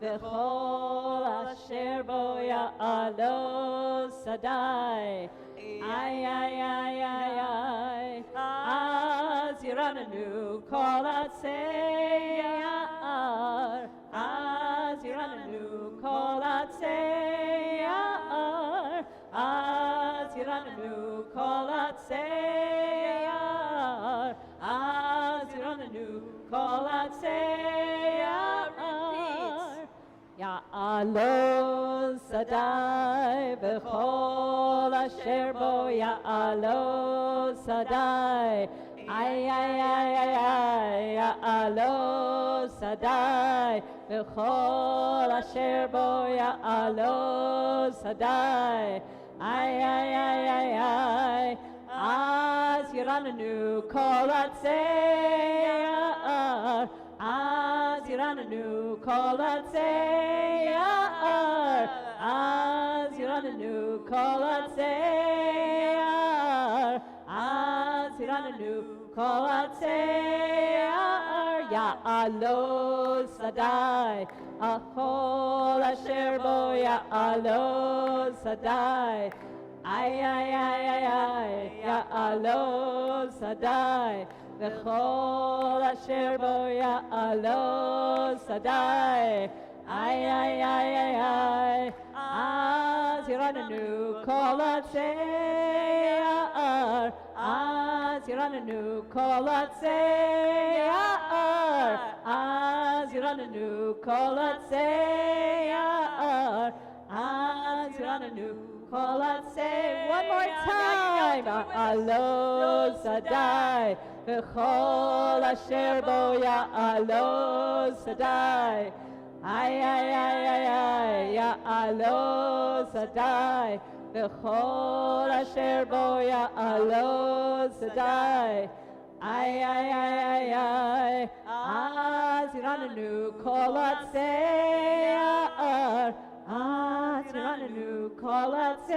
וכל אשר בו יעלו שדי. איי איי איי איי איי, אז ירננו כל עצי יער, אז ירננו כל עצי יער, אז ירננו כל עצי יער, אז ירננו כל עצי יער. יעלו שדי וכל אשר בו יעלו שדי. איי איי איי איי איי, יעלו שדי וכל אשר בו יעלו שדי. איי איי איי איי איי, אז ירננו כל עצי יער, אז ירננו כל עצי יער, אז ירננו כל עצי יער, אז ירננו כל עצי יער. יעלו שדי, הכל אשר בו יעלו שדי. איי איי איי איי איי, יעלו שדי וכל אשר בו יעלו שדי. איי איי איי איי איי, אז ירננו כל עצי יער, אז ירננו כל עצי יער, אז ירננו כל עצי יער, אז ירננו כל עצי. One more time. יעלו שדי וכל אשר בו יעלו שדי. איי איי איי איי איי, יעלו שדי וכל אשר בו יעלו שדי. איי איי איי איי איי, אז ירננו כל עצי יער, אז ירננו כל עצי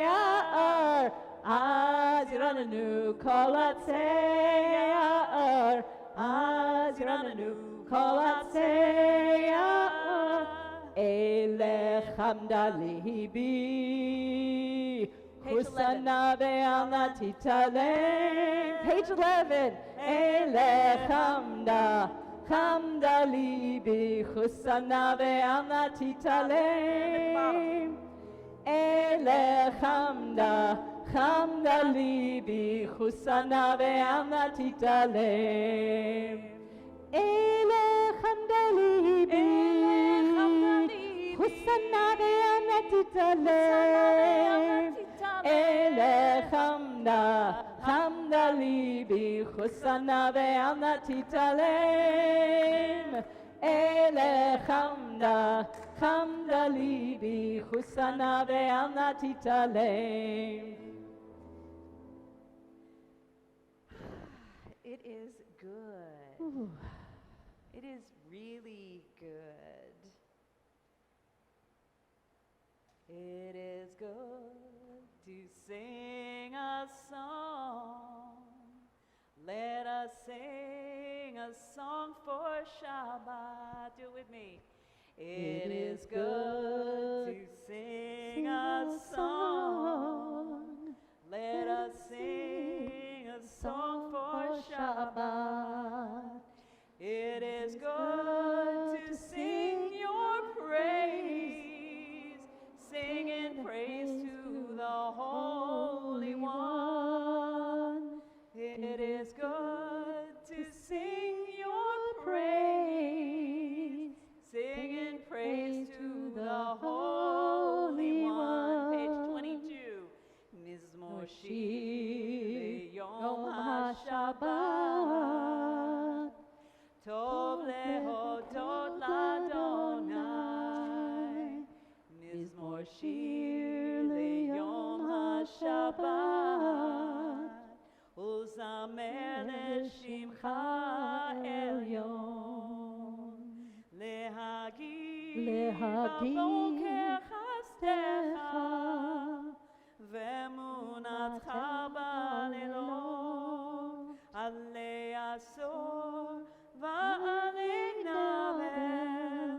יער, אז ירננו כל עצי יער, אז ירננו כל עצי יער. אלך עמדה ליבי, חוסנה וענה תתעלם. Page 11. אלך עמדה, עמדה ליבי, חוסנה וענה תתעלם. אלך עמדה, עמדה ליבי, חוסנה וענה תתעלם. אלך עמדה ליבי, חוסנה וענה תתעלם. אלך עמדה, עמדה ליבי, חוסנה וענה תתעלם. אלך עמדה, עמדה ליבי, חוסנה וענה תתעלם. It is good. Ooh. It is really good. It is good to sing a song. Let us sing a song for Shabbat. Do it with me. It is good to sing a song. Let us sing a song for Shabbat. It is good to sing your praise, sing in praise to the Holy One. It is good to sing your praise, sing in praise to the Holy One. Page 22. Mizmor Shir Yom HaShabbat, Tov lehodot l'Adonai. Mizmor Shir Yom HaShabbat, Uzamer l'Shimcha Elyon. Lehagid b'boker chastecha, ve'emunatcha b'lelot. Alei asor va'alei navel,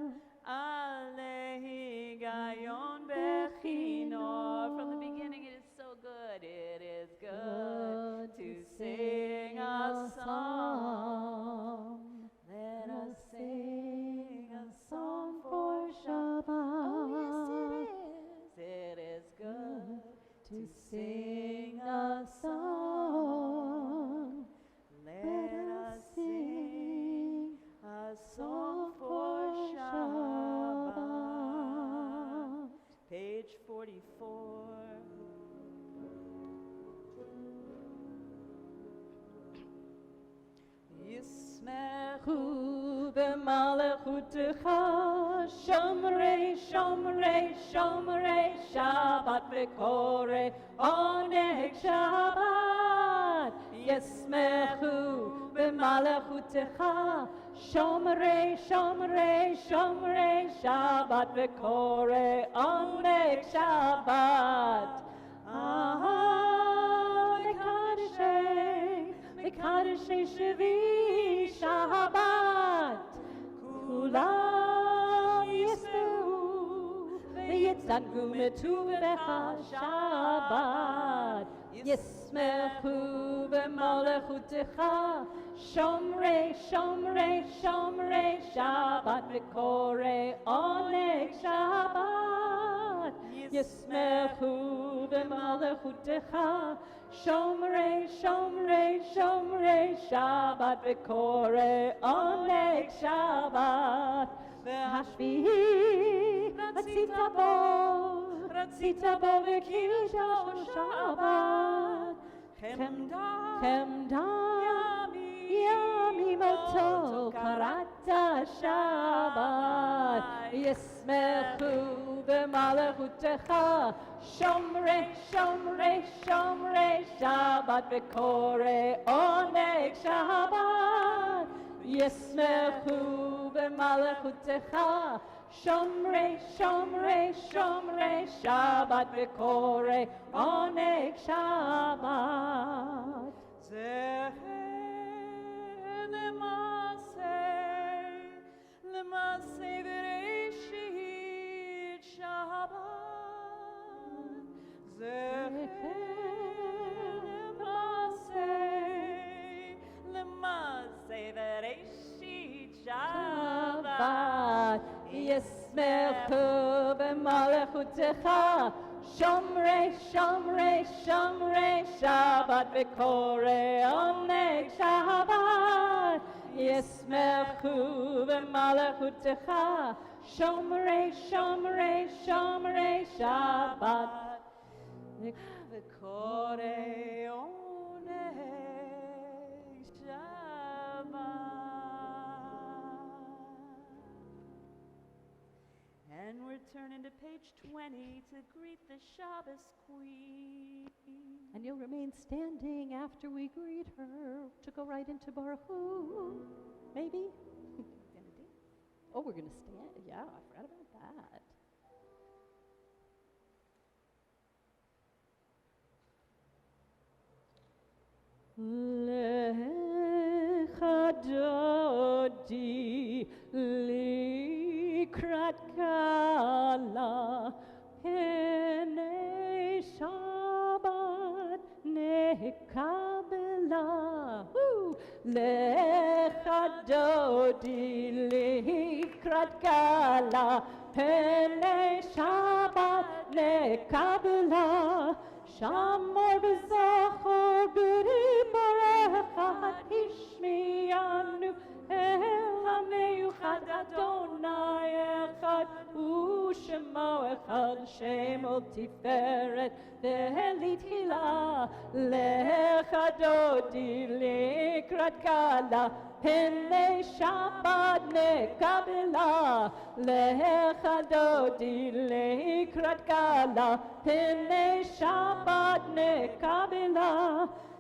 sing a song. Let us sing a song for Shabbat. Page 44. Yismechu b'malechutecha, shomrei, shomrei, shomrei Shabbat v'korei oneg Shabbat. Yismechu b'malechutecha, shomrei, shomrei, shomrei Shabbat v'korei oneg Shabbat. Mekadeshei Shvi Shabbat, Kulam Yismehu v'yitzadku metuvecha Shabbat. Yismechu b'malechutecha, Shomrei, Shomrei, Shomrei Shabbat v'korei oneg Shabbat. Yismechu b'malechutecha, Shomrei, Shomrei, Shomrei Shabbat v'korei oneg Shabbat. V'hashvihi ratzita bo v'kiddush Shabbat. Chemda yamim oto karata Shabbat. Yismechu b'malechutecha, Shomrei, Shomrei, Shomrei Shabbat v'korei oneg Shabbat. Yismechu b'malechutecha, Shomrei, Shomrei, Shomrei Shabbat v'korei oneg Shabbat. L'maseh v'reishit Shabbat. L'maseh v'reishit Shabbat. Yismechu b'malechutecha, Shomrei, Shomrei, Shomrei Shabbat v'korei oneg Shabbat. Yismechu b'malechutecha, Shomrei, Shomrei, Shomrei Shabbat v'korei oneg Shabbat. And we're turning to page 20 to greet the Shabbos Queen. And you'll remain standing after we greet her to go right into Baruch Hu. Maybe? Oh, we're going to stand. Yeah, I forgot about that. Lecha dodi likrat kala penei Shabbat nekabela. Lecha dodi likrat kala penei Shabbat nekabela. Shamor v'zachor b'riborechad ishmianu el hameyuchad Adonai echad u'shemo echad shemo tiferet ve'litila lecha dodi likrat kala penei Shabbat nekabela. Lecha dodi likrat kala penei Shabbat nekabela.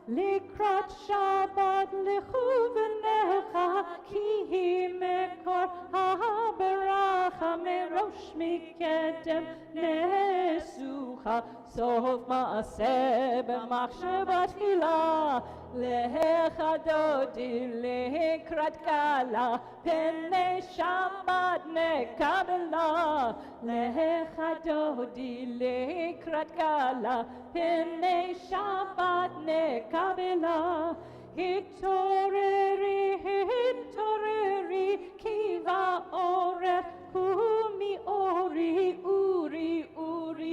Likrat Shabbat lechu v'necha ki hi mekor ha'beracha merosh mikedem nesucha sof ma'aseh b'machshavat tefila. Lecha dodi likrat kala penei Shabbat nekabela. Lecha dodi likrat kala penei Shabbat nekabela. Hitoreri, hitoreri, kiva orech, kumi ori, uri, uri,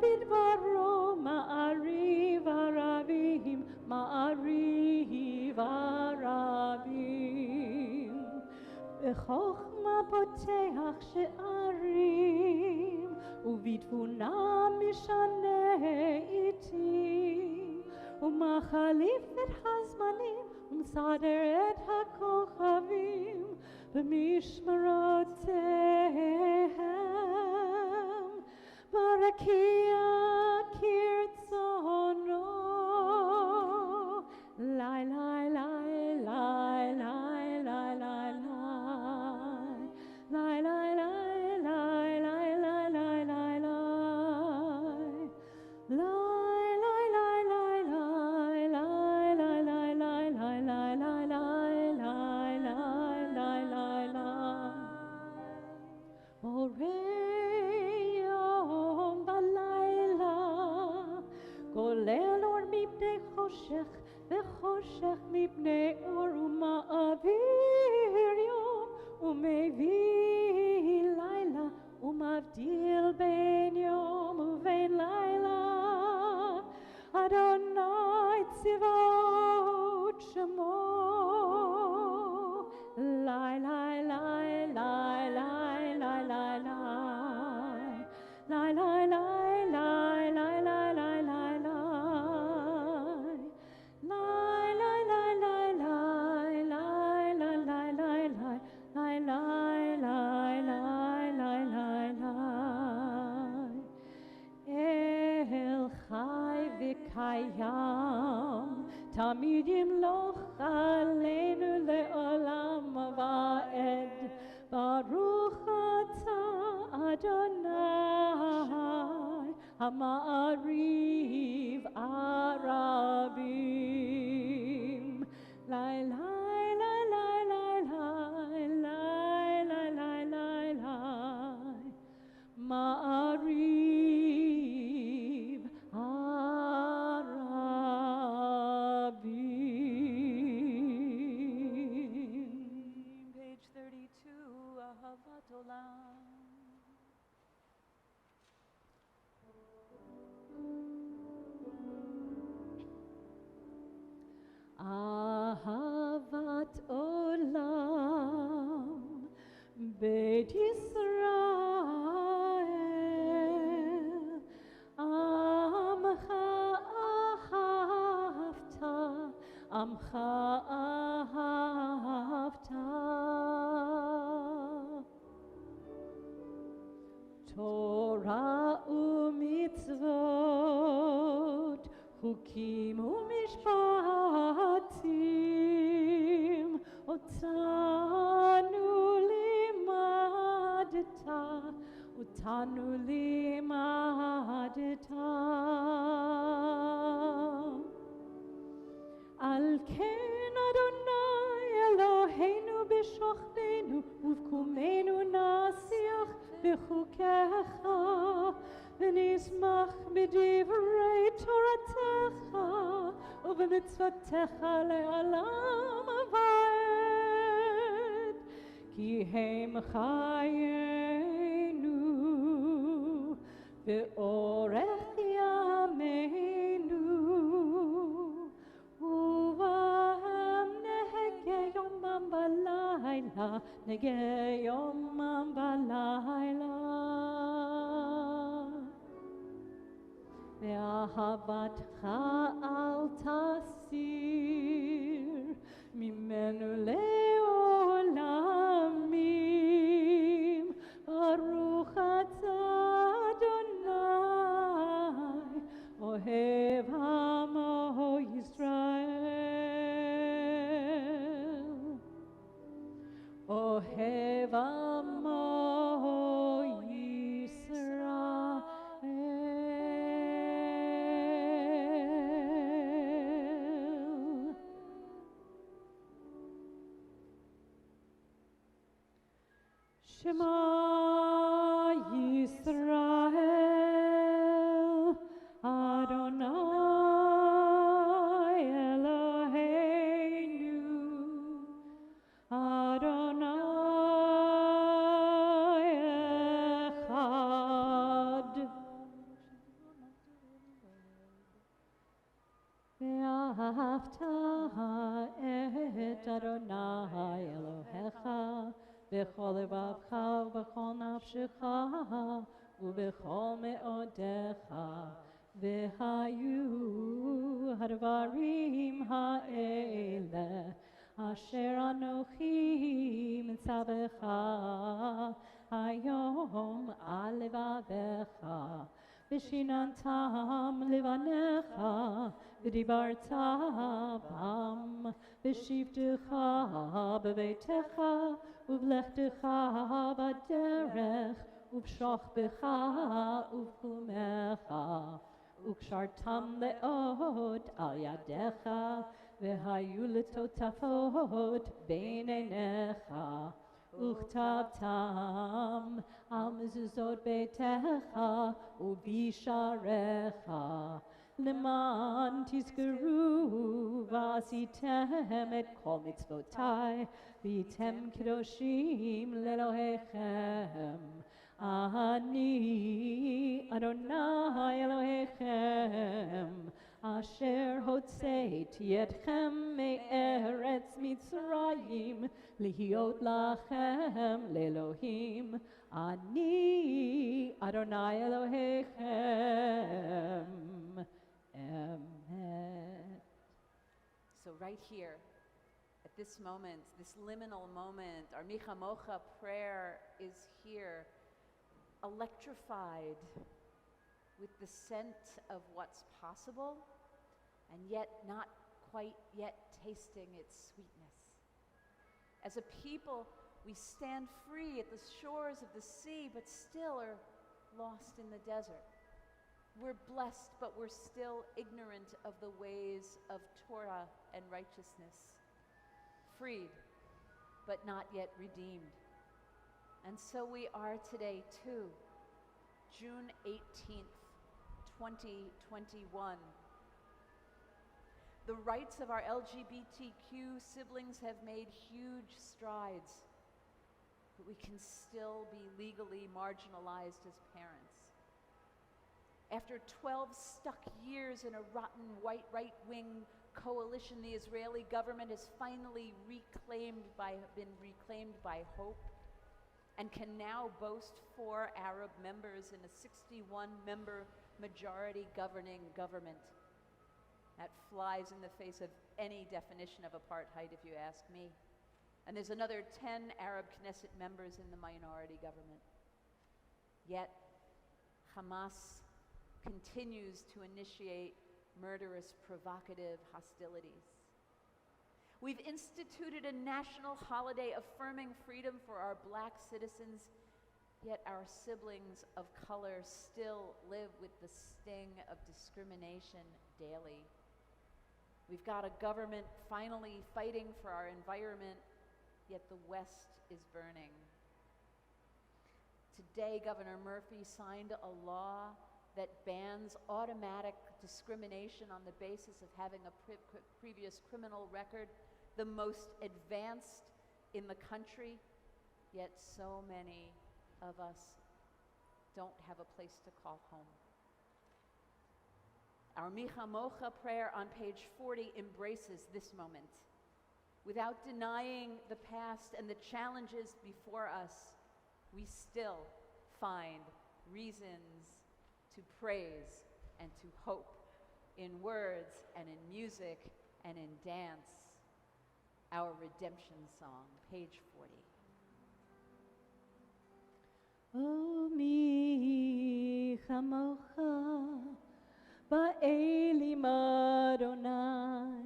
בדברו מעריב ערבים, מעריב ערבים. בחוכמה פותח שערים, ובתבונה משנה איתי, ומחליף את הזמנים, ומסדר את הכוכבים במשמרותיהם. ברקיע כרצונו, לי לי לי לי לי לי לי לי וחושך מפני אור ומעביר יום ומביא לילה ומבדיל בין יום ובין לילה. אדוני צבאות שמו, לי לי לי לי לי לי לי לי לי קיים, תמיד ימלוך עלינו לעולם ועד. ברוך אתה אדוני המעריב ערבים. לי לי מעריב ערבים. Page 32, אהבת עולם. אהבת עולם בית ישראל, עמך אהבת, עמך אהבת. תורה ומצוות, חוקים ומשפטים, אותנו לימדת, אותנו לימדת. על כן אדוני אלוהינו בשוכבנו ובקומנו נשיח בחוקיך, ונשמח בדברי תורתך ובמצוותיך לעולם ועד, כי הם חיינו ואורך ימינו, ובהם נהגה יומם בלילה, נהגה יומם בלילה. ואהבתך אל תסיר ממנו לעולמים. ברוך אתה אדוני אוהב עמו ישראל, אוהב עמו ישראל. נפשך ובכל מאודיך, והיו הדברים האלה אשר אנוכי מצווך היום על לבביך, ושיננתם לבניך, ודיברת בם, בשבתך בביתך, ובלכתך בדרך, ובשוכבך ובקומך, וקשרתם מאוד על ידיך, והיו לטוטפות בין עיניך, וכתבתם על מזוזות ביתך ובשעריך, למען תזכרו ועשיתם את כל מצוותיי, והייתם קדושים לאלוהיכם. אני אדוני אלוהיכם, אשר הוצאתי אתכם מארץ מצרים, להיות לכם לאלוהים. אני אדוני אלוהיכם. Amen. So right here, at this moment, this liminal moment, our Micha Mocha prayer is here, electrified with the scent of what's possible, and yet not quite yet tasting its sweetness. As a people, we stand free at the shores of the sea, but still are lost in the desert. We're blessed, but we're still ignorant of the ways of Torah and righteousness. Freed, but not yet redeemed. And so we are today too, June 18th, 2021. The rights of our LGBTQ siblings have made huge strides, but we can still be legally marginalized as parents. After 12 stuck years in a rotten white right-wing coalition, the Israeli government has finally been reclaimed by hope, and can now boast 4 Arab members in a 61-member majority governing government. That flies in the face of any definition of apartheid, if you ask me. And there's another 10 Arab Knesset members in the minority government. Yet, Hamas continues to initiate murderous, provocative hostilities. We've instituted a national holiday affirming freedom for our black citizens, yet our siblings of color still live with the sting of discrimination daily. We've got a government finally fighting for our environment, yet the West is burning. Today, Governor Murphy signed a law that bans automatic discrimination on the basis of having a previous criminal record, the most advanced in the country, yet so many of us don't have a place to call home. Our Micha Mocha prayer on page 40 embraces this moment. Without denying the past and the challenges before us, we still find reasons to praise and to hope in words and in music and in dance. Our redemption song, page 40. O mi chamocha ba'elim Adonai,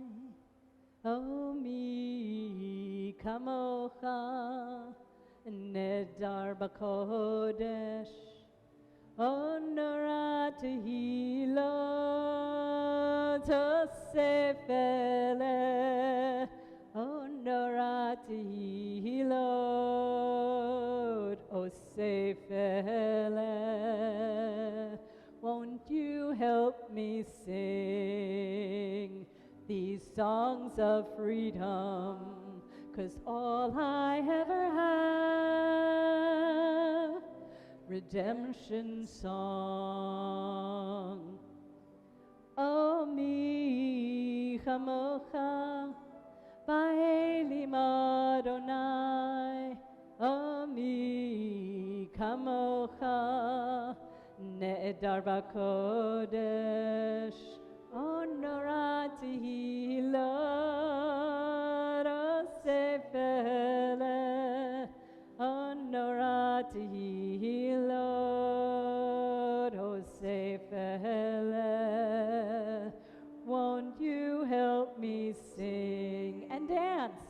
O mi kamocha nedar b'kodesh, O nora tehilot tosef eleh, O nora tehilot osef eleh. Won't you help me sing these songs of freedom? 'Cause all I ever have, redemption song. O mi chamocha ba'elim Adonai, O mi kamocha kamocha ne'edar b'kodesh onorati hilot osefele onorati hilot osefele. Won't you help me sing and dance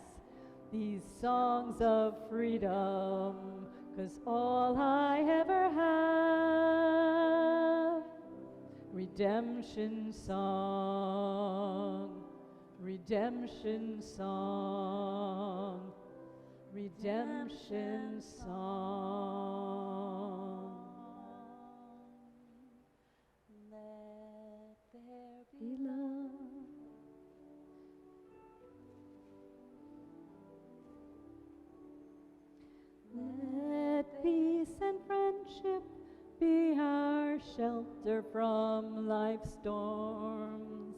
these songs of freedom, 'cause all I ever have, redemption song, redemption song, redemption song. Let there be Be love. Let peace and friendship be our shelter from life's storms.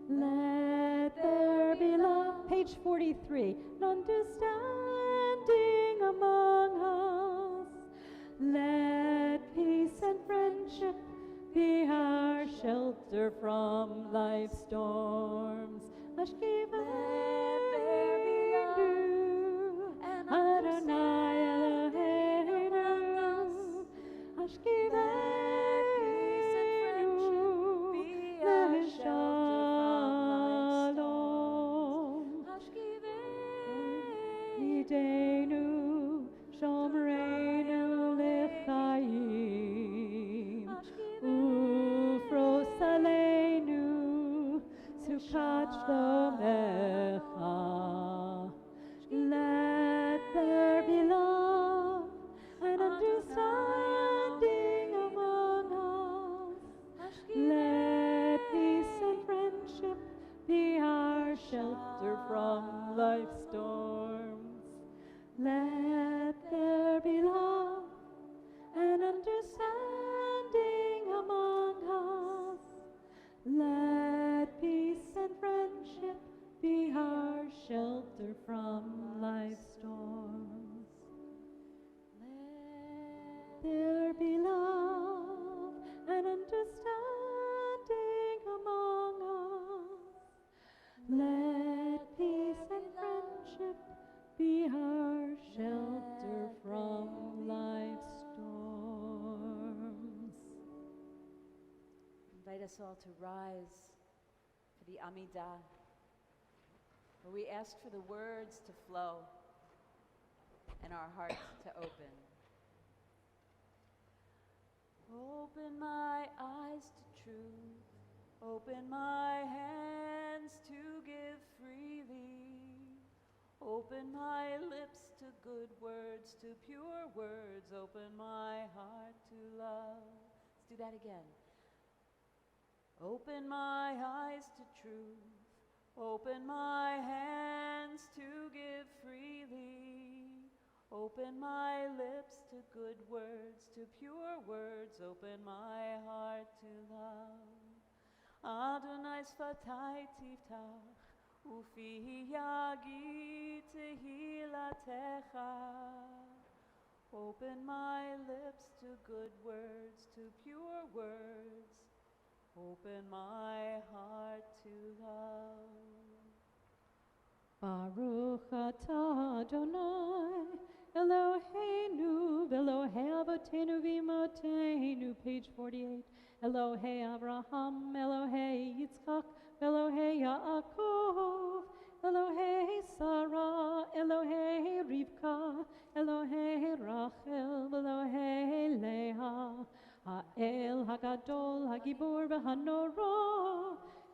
Let there be love. Page 43. An understanding among us. Let peace and friendship be our shelter from life's storms. Let there be love and Adonai understanding among us. Let peace and friendship be our shelter from life's storms. Idenu shomreinu lechayim ufrosalenu sukat shlomecha. Let there be love and understanding among us. Let peace and friendship be our shelter from life's storms. Let there be love and understanding among us. Let peace and friendship be our shelter from life's storms. Let there be love and understanding among us. Let peace and friendship be our shelter from life's storms. Invite us all to rise for the Amidah, where we ask for the words to flow and our hearts to open. Open my eyes to truth, open my hands to give freely, open my lips to good words, to pure words, open my heart to love. Let's do that again. Open my eyes to truth, open my hands to give freely, open my lips to good words, to pure words, open my heart to love. Adonai sfatai tiftach, ufi yagi tehilatecha. Open my lips to good words, to pure words, open my heart to love. Baruch atah Adonai Eloheinu v'Elohei Avotenu v'Imotenu, page 48. Elohei Abraham, Elohei Yitzchak, Elohei Yaakov, Elohei Sarah, Elohei Rivka, Elohei Rachel, Elohei Leah, Ha'el Hagadol, Hagibor v'Hanora,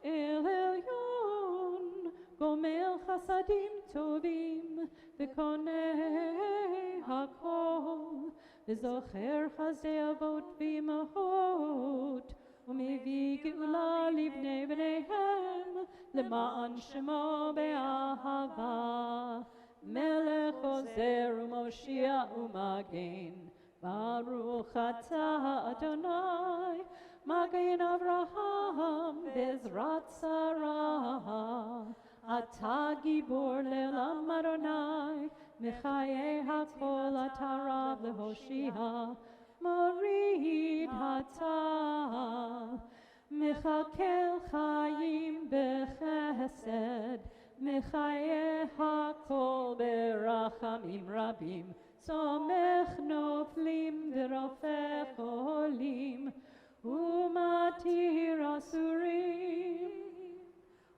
El Elyon, Gomel Chasadim Tovim, V'konei Hakol, V'zocher Chasdei Avot v'Imahot, U'mevi Geula Livnei B'neihem, L'ma'an Shemo Be'ahava, Melech Ozer U'Moshiach U'Magen, Baruch atah Adonai, Magen Avraham, Bezrat Sarah, Atah Gibor Le'olam Adonai, Mechaye HaKol Atah Rav Lehoshia, אתה מחכה חיים בחסד מחיה הכל ברחמים רבים סומך נופלים ורופא חולים ומתיר אסורים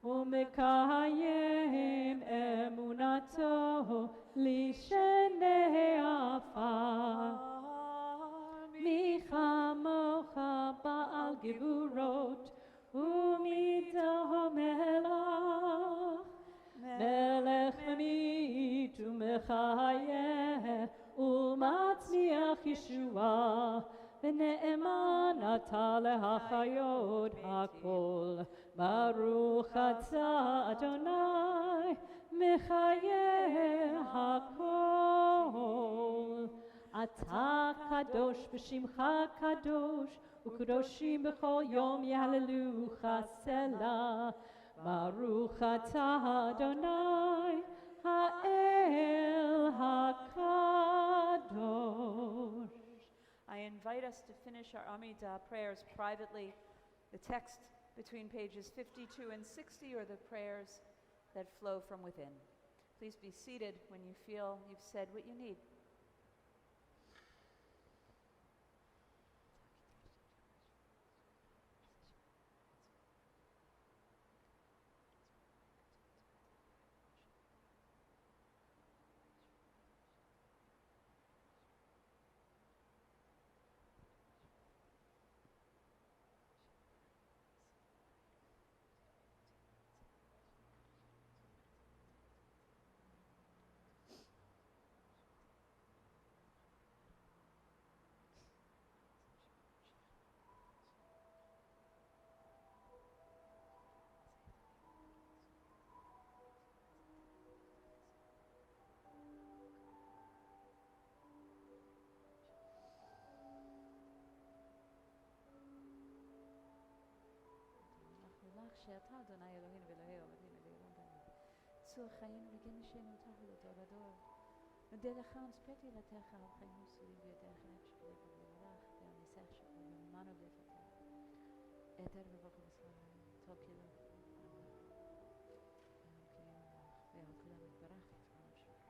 ומקיים אמונתו לשני עפר מי כמוך בעל גבורות ומידו מלך מלך ממית ומחיה ומצמיח ישועה ונאמן אתה להחיות הכל ברוך אתה אדוני מחיה הכל אתה קדוש בשמך קדוש וקדושים בכל יום יהללוך סלה ברוך אתה אדוני האל הקדוש. I invite us to finish our Amidah prayers privately. The text between pages 52 and 60 are the prayers that flow from within. Please be seated when you feel you've said what you need. שאתה אדוני אלוהינו ואלוהי עבדינו לעולם ועד. צור חיינו וגן נשנו אותך לדור לדור. נודה לך ונצפה תהילתך על חיים וסורים בידיך נפשך ולברך והניסח שלך וממנו לפתח. אתר ובוקר וסלם תוקילו ועל כולם יתברך ותפרנו שלך.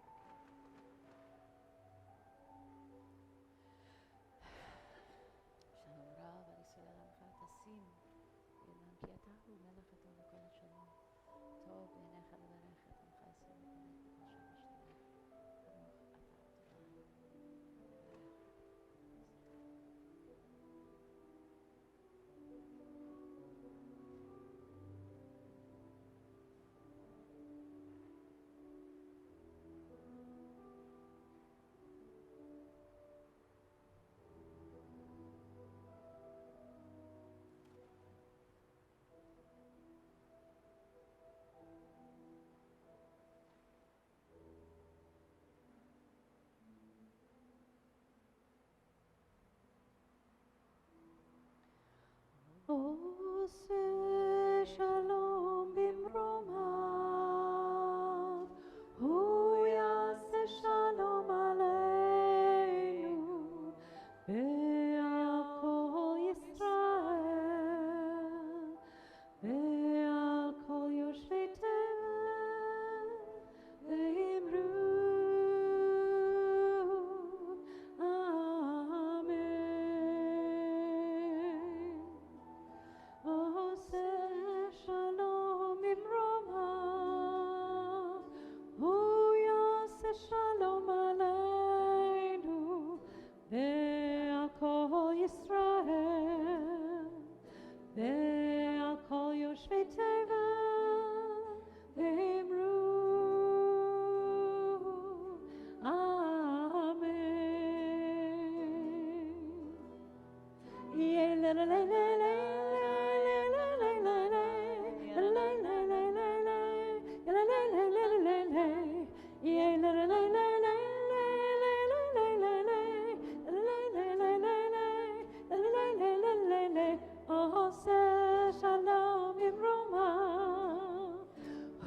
שלום רב על ישראל עמך תשים כי אתה הוא מלך אתה וכל השלום טוב בעיניך לברך את עמך ישראל וברך בכל שם משתבח ברוך אתה אדוני עושה שלום במרומיו, הוא יעשה שלום עלינו ועל כל ישראל ועל כל יושבי תבל ואמרו שלום עלינו ועל כל ישראל ועל כל יושבי תבל ואמרו אמן. עושה שלום במרומיו,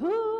הוא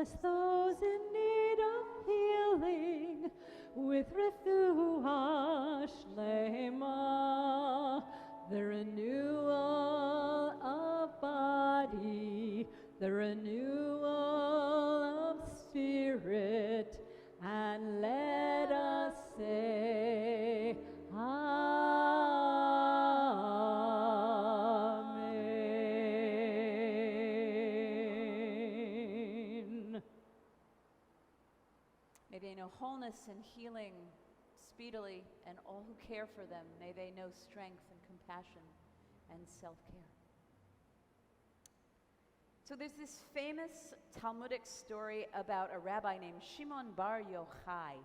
bless those in need of healing with refuah shlema, the renewal of body, the renewal of spirit, and let us say, Amen. May they know wholeness and healing speedily, and all who care for them, may they know strength and compassion and self-care. So there's this famous Talmudic story about a rabbi named Shimon Bar Yochai.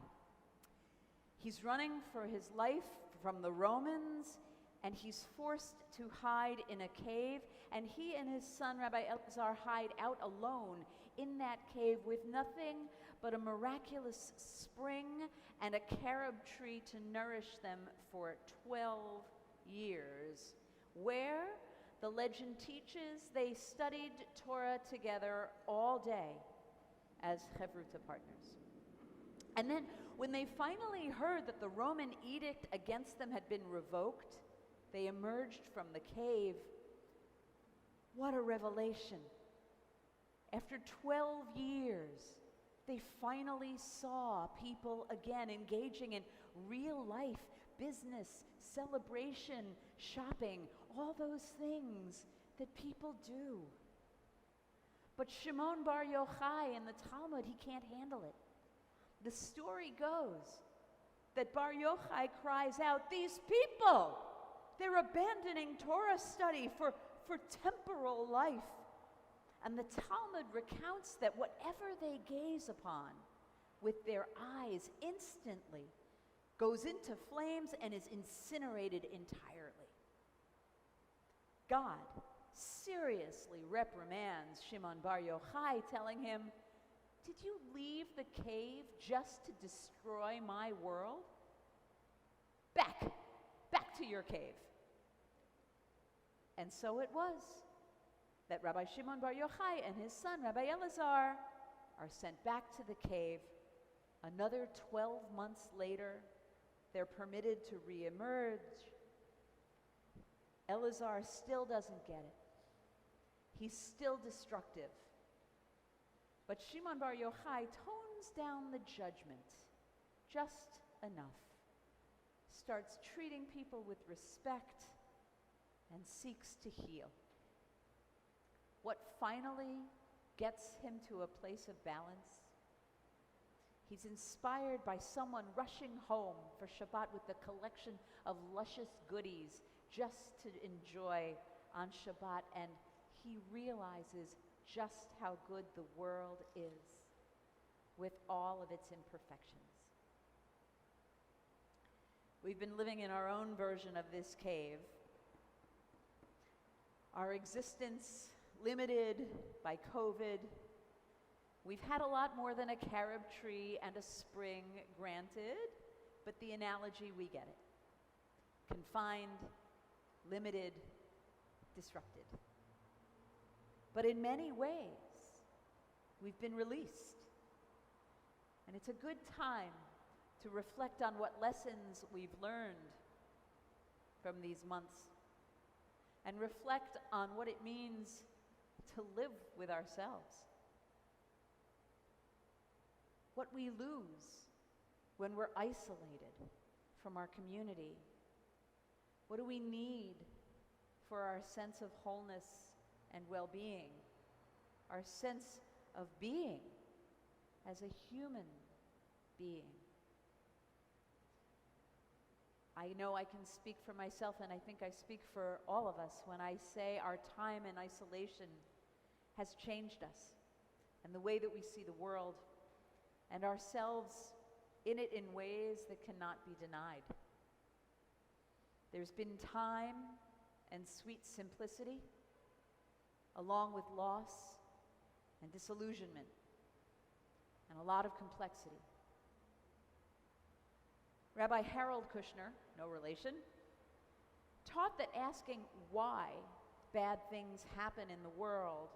He's running for his life from the Romans, and he's forced to hide in a cave, and he and his son, Rabbi Elazar, hide out alone in that cave with nothing but a miraculous spring and a carob tree to nourish them for 12 years, where, the legend teaches, they studied Torah together all day as Chevruta partners. And then, when they finally heard that the Roman edict against them had been revoked, they emerged from the cave. What a revelation. After 12 years, they finally saw people again engaging in real life, business, celebration, shopping, all those things that people do. But Shimon Bar Yochai in the Talmud, he can't handle it. The story goes that Bar Yochai cries out, "These people, they're abandoning Torah study for temporal life." And the Talmud recounts that whatever they gaze upon with their eyes instantly goes into flames and is incinerated entirely. God seriously reprimands Shimon Bar Yochai, telling him, "Did you leave the cave just to destroy my world? Back to your cave." And so it was that Rabbi Shimon Bar Yochai and his son, Rabbi Elazar, are sent back to the cave. Another 12 months later, they're permitted to reemerge. Elazar still doesn't get it. He's still destructive. But Shimon Bar Yochai tones down the judgment just enough, starts treating people with respect, and seeks to heal. What finally gets him to a place of balance? He's inspired by someone rushing home for Shabbat with a collection of luscious goodies just to enjoy on Shabbat, and he realizes just how good the world is with all of its imperfections. We've been living in our own version of this cave. Our existence limited by COVID. We've had a lot more than a carob tree and a spring, granted, but the analogy, we get it. Confined, limited, disrupted. But in many ways, we've been released. And it's a good time to reflect on what lessons we've learned from these months, and reflect on what it means to live with ourselves. What we lose when we're isolated from our community. What do we need for our sense of wholeness and well-being, our sense of being as a human being? I know I can speak for myself, and I think I speak for all of us when I say our time in isolation has changed us, and the way that we see the world and ourselves in it in ways that cannot be denied. There's been time and sweet simplicity, along with loss and disillusionment, and a lot of complexity. Rabbi Harold Kushner, no relation, taught that asking why bad things happen in the world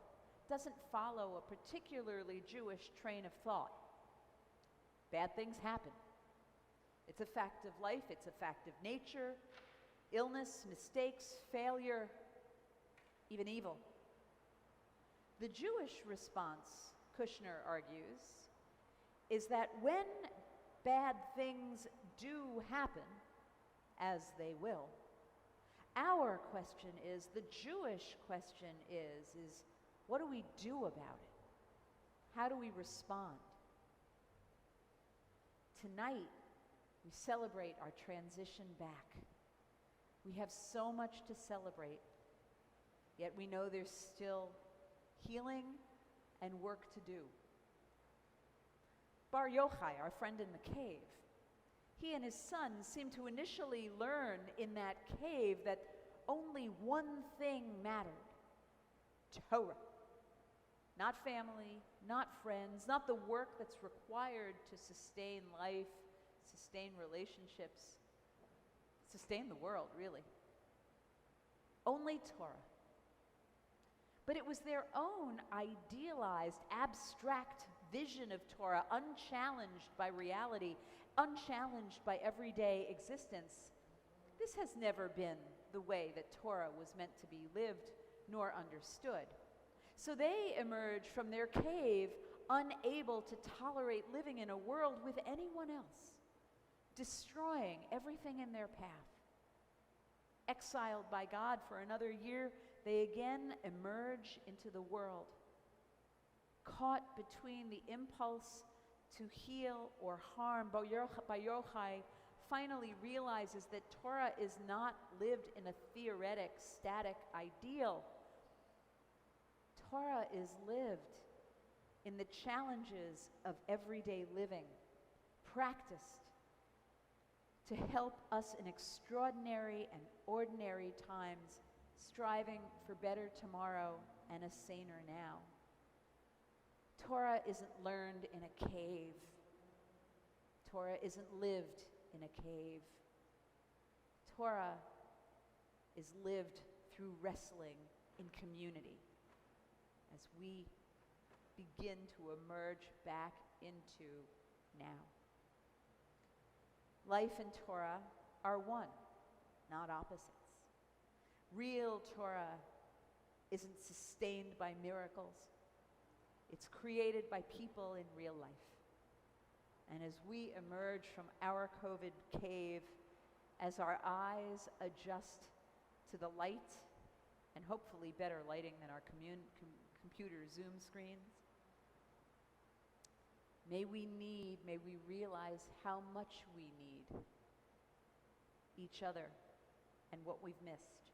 doesn't follow a particularly Jewish train of thought. Bad things happen. It's a fact of life, it's a fact of nature, illness, mistakes, failure, even evil. The Jewish response, Kushner argues, is that when bad things do happen, as they will, our question is, the Jewish question is what do we do about it? How do we respond? Tonight, we celebrate our transition back. We have so much to celebrate, yet we know there's still healing and work to do. Bar Yochai, our friend in the cave, he and his son seemed to initially learn in that cave that only one thing mattered: Torah. Not family, not friends, not the work that's required to sustain life, sustain relationships, sustain the world, really. Only Torah. But it was their own idealized, abstract vision of Torah, unchallenged by reality, unchallenged by everyday existence. This has never been the way that Torah was meant to be lived nor understood. So they emerge from their cave unable to tolerate living in a world with anyone else, destroying everything in their path. Exiled by God for another year, they again emerge into the world, caught between the impulse to heal or harm. Bar Yochai finally realizes that Torah is not lived in a theoretic, static ideal. Torah is lived in the challenges of everyday living, practiced to help us in extraordinary and ordinary times, striving for better tomorrow and a saner now. Torah isn't learned in a cave. Torah isn't lived in a cave. Torah is lived through wrestling in community as we begin to emerge back into now. Life and Torah are one, not opposites. Real Torah isn't sustained by miracles. It's created by people in real life. And as we emerge from our COVID cave, as our eyes adjust to the light, and hopefully better lighting than our computer Zoom screens, may we realize how much we need each other and what we've missed.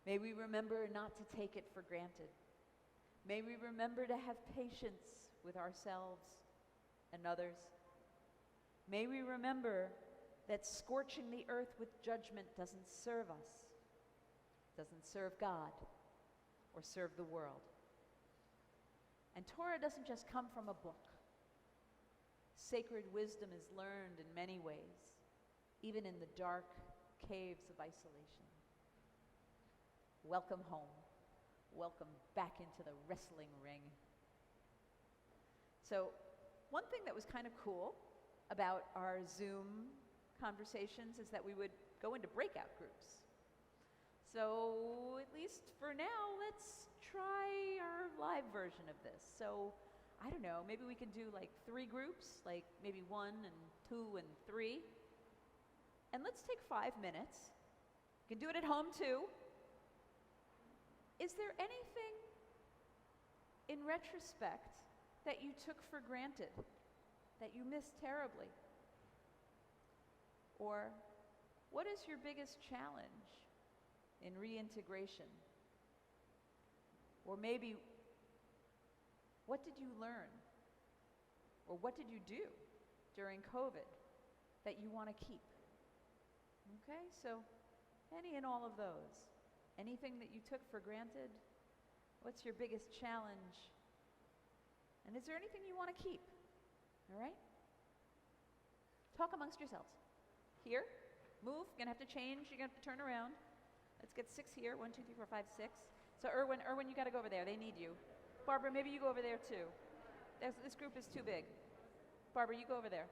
May we remember not to take it for granted. May we remember to have patience with ourselves and others. May we remember that scorching the earth with judgment doesn't serve us, doesn't serve God, or serve the world. And Torah doesn't just come from a book. Sacred wisdom is learned in many ways, even in the dark caves of isolation. Welcome home. Welcome back into the wrestling ring. So, one thing that was kind of cool about our Zoom conversations is that we would go into breakout groups. So, at least for now, let's try our live version of this. So, I don't know, maybe we can do like 3 groups, like maybe 1 and 2 and 3. And let's take 5 minutes. You can do it at home too. Is there anything in retrospect that you took for granted, that you missed terribly? Or what is your biggest challenge in reintegration? Or maybe, what did you learn? Or what did you do during COVID that you want to keep? Okay, so any and all of those. Anything that you took for granted? What's your biggest challenge? And is there anything you want to keep? All right? Talk amongst yourselves. Here, move, you're gonna have to change, you're gonna have to turn around. Let's get 6 here, 1, 2, 3, 4, 5, 6. So Erwin, you got to go over there. They need you. Barbara, maybe you go over there too. This group is too big. Barbara, you go over there.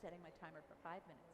Setting my timer for 5 minutes.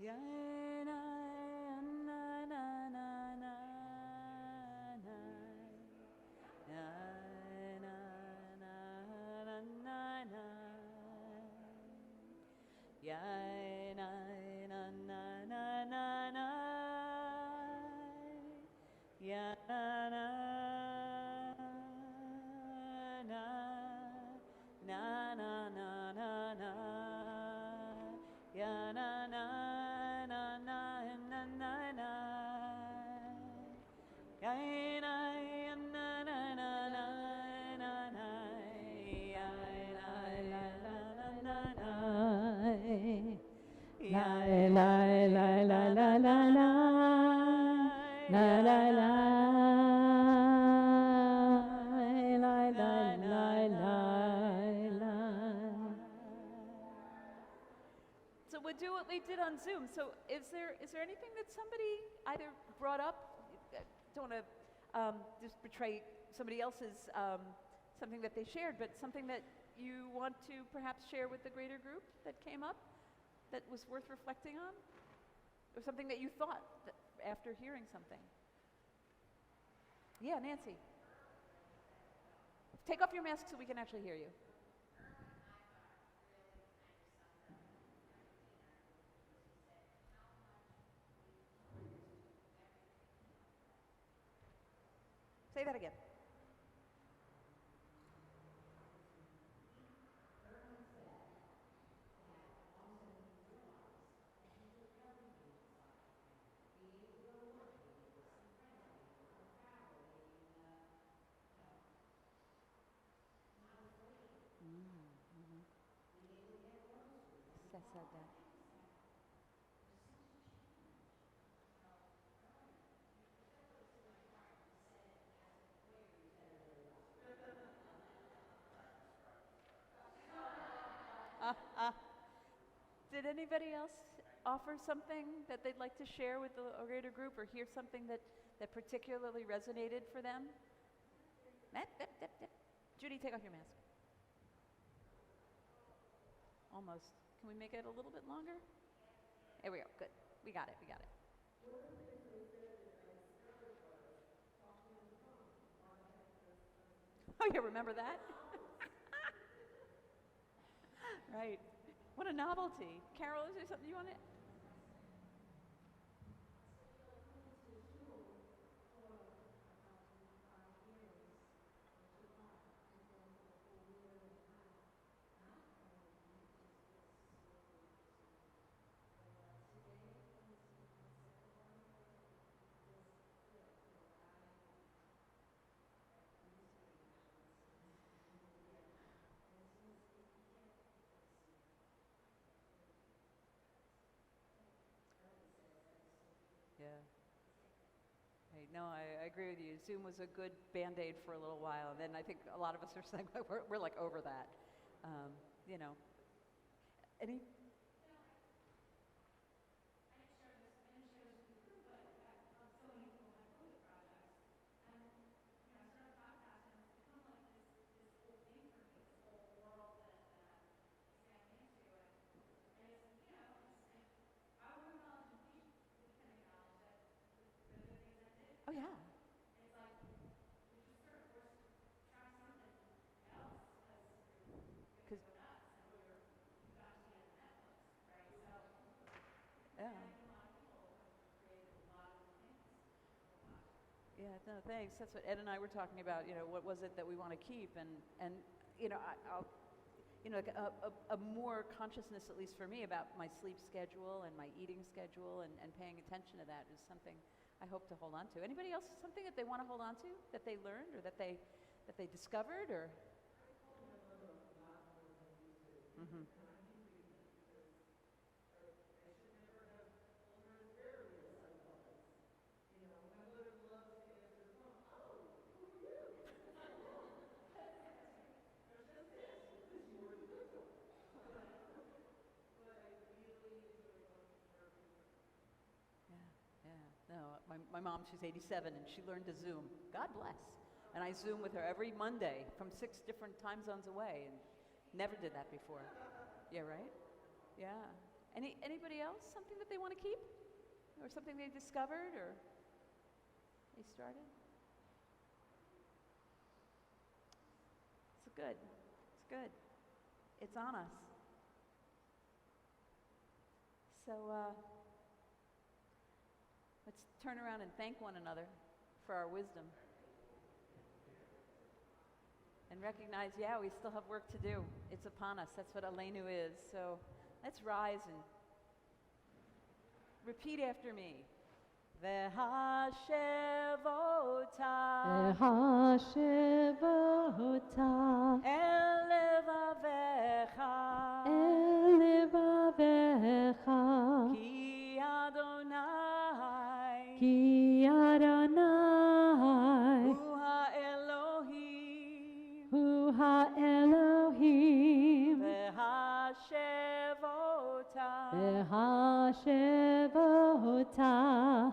Ya na na na na na na. Ya na na na na na. Ya na na na na na na. Ya na na na na na na na na. Ya na na na na na na na. Ya na na na na na na na. Ya na na na na na. La la la la la la la la la la So we'll do what we did on Zoom. So is there anything that somebody either brought up? Don't want to just betray somebody else's something that they shared, but something that you want to perhaps share with the greater group that came up that was worth reflecting on, or something that you thought that after hearing something. Yeah, Nancy. Take off your mask so we can actually hear you. Say that again. Said that. Did anybody else offer something that they'd like to share with the greater group, or hear something that particularly resonated for them? Judy, take off your mask. Almost. Can we make it a little bit longer? There we go. Good. We got it. Oh, you remember that? Right. What a novelty. Carol, is there something you want to? Yeah. Hey, no, I agree with you. Zoom was a good Band-Aid for a little while. And then I think a lot of us are saying we're like over that. You know. Any? Oh yeah. Because yeah. Yeah, no, thanks. That's what Ed and I were talking about. You know, what was it that we want to keep, and you know, I'll you know, like a more consciousness, at least for me, about my sleep schedule and my eating schedule, and paying attention to that is something I hope to hold on to. Anybody else, something that they want to hold on to, that they learned, or that they discovered, or? Mm-hmm. Yeah, yeah. No, my mom, she's 87, and she learned to Zoom. God bless. And I Zoom with her every Monday from 6 different time zones away, and never did that before. Yeah, right? Yeah. Anybody else? Something that they want to keep? Or something they discovered or they started? It's good. It's good. It's on us. So let's turn around and thank one another for our wisdom. And recognize, yeah, we still have work to do. It's upon us. That's what Aleinu is. So let's rise and repeat after me. V'hashevota el levavecha ki Adonai hu ha-Elohim v'hashevota